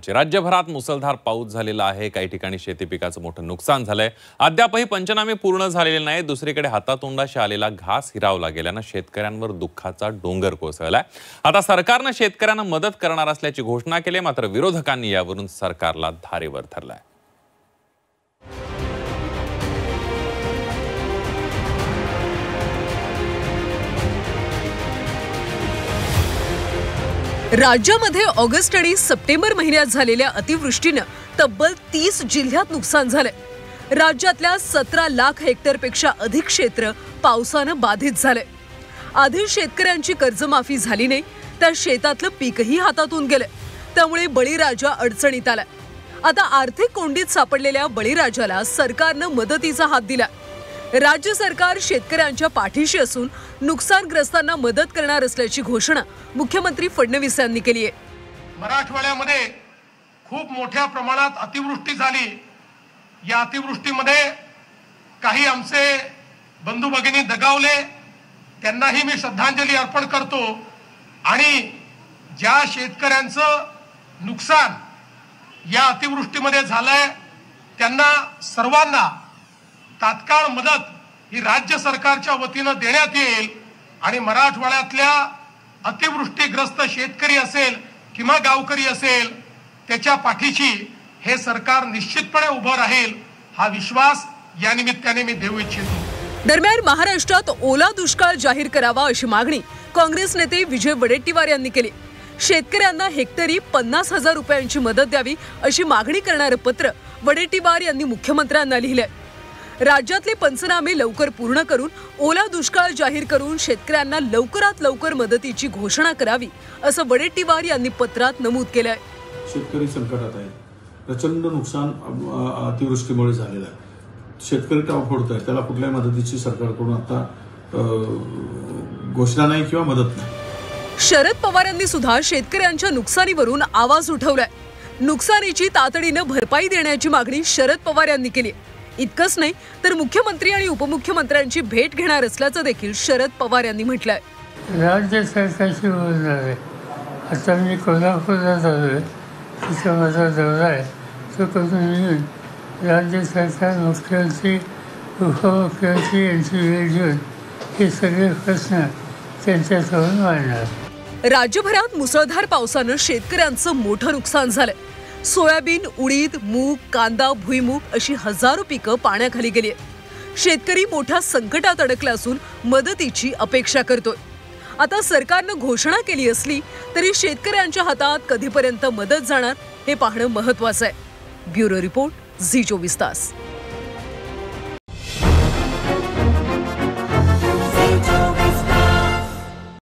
राज्यभरात मुसळधार पाऊस झालेला आहे। काही ठिकाणी शेती पिकाचं मोठं नुकसान झालंय। अद्यापही पंचनामे पूर्ण झालेले नाही। दुसरीकडे हातातोंडाशी आलेला घास हिरावला गेल्यानं शेतकऱ्यांवर दुःखाचा डोंगर कोसळलाय। आता सरकारनं शेतकऱ्यांना मदत करणार असल्याची घोषणा केली, मात्र विरोधकांनी यावरून सरकारला धारेवर धरलाय। राज्यामध्ये ऑगस्ट आणि सप्टेंबर महिन्यात झालेल्या अतिवृष्टीने तब्बल 30 जिल्ह्यात नुकसान झाले। राज्यातल्या 17 लाख हेक्टरपेक्षा अधिक क्षेत्र पावसाने बाधित झाले। आधी शेतकऱ्यांची कर्जमाफी झाली नाही, त्या शेतातलं पीकही हातातून गेले, त्यामुळे बळीराजा अडचणीत आला। आता आर्थिक कोंडीत सापडलेल्या बळीराजाला सरकारनं मदतीचा हात दिला। राज्य सरकार शेतकऱ्यांच्या पाठीशी असून नुकसानग्रस्तांना मदत करणार असल्याची घोषणा मुख्यमंत्री फडणवीस यांनी केली आहे। मराठवाड्यामध्ये खूप मोठ्या प्रमाणात अतिवृष्टी झाली। या अतिवृष्टीमध्ये काही आमचे बंधू भगिनी दगावले, त्यांनाही मी श्रद्धांजली अर्पण करतो। आणि ज्या शेतकऱ्यांचं नुकसान या अतिवृष्टीमध्ये झालंय त्यांना सर्वांना तात्काळ मदत ही राज्य सरकारच्या वतीने देण्यात येईल। आणि मराठवाड्यातल्या अतिवृष्टीग्रस्त शेतकरी असेल किंवा गावकरी असेल त्याच्या पाठीशी हे सरकार निश्चितपणे उभं राहील, हा विश्वास या निमित्ताने मी देऊ इच्छितो। दरम्यान महाराष्ट्रात ओला दुष्काळ जाहीर करावा अशी मागणी काँग्रेस नेते विजय वडेट्टीवार यांनी केली। शेतकऱ्यांना हेक्टरी 50,000 रुपयांची मदत द्यावी अशी मागणी करणारे पत्र वडेट्टीवार यांनी मुख्यमंत्र्यांना लिहिले। राज्यातले पंचनामे लवकर पूर्ण करून ओला दुष्काळ जाहीर करून शेतकऱ्यांना लवकरात लवकर मदतीची घोषणा करावी असं वडेट्टीवार यांनी पत्रात नमूद केलंय। शेतकरी संकटात आहे, प्रचंड नुकसान अतिवृष्टीमुळे झालेलं आहे। शेतकरी टाव फोडत आहे, त्याला कुठल्याही मदतीची सरकारकडून आता घोषणा नाही किंवा मदत नाही। शरद पवारांनी सुद्धा शेतकऱ्यांच्या नुकसानीवरून आवाज उठवलाय। नुकसानीची तातडीने भरपाई देण्याची मागणी शरद पवार यांनी केली। इतकंच नाही तर मुख्यमंत्री आणि उपमुख्यमंत्र्यांची भेट घेणार असल्याचं देखील शरद पवार यांनी म्हटलंय। राज्य सरकारशी बोलणार आहे। आता मी कोल्हापूरला आलोय, तिथं माझा दौरा आहे, तो करून येऊन राज्य सरकार, मुख्यमंत्री, उपमुख्यमंत्री यांची भेट घेऊन हे सगळे प्रश्न त्यांच्यासमोर मांडणार। राज्यभरात मुसळधार पावसानं शेतकऱ्यांचं मोठं नुकसान झालंय। सोयाबीन, उडीद, मूग, कांदा, भुईमूग अशी हजारो पिकं पाण्याखाली गेली आहेत। शेतकरी मोठ्या संकटात अडकला असून मदतीची अपेक्षा करतोय। आता सरकारनं घोषणा केली असली तरी शेतकऱ्यांच्या हातात कधीपर्यंत मदत जाणार हे पाहणं महत्त्वाचं आहे। ब्युरो रिपोर्ट, झी 24 तास।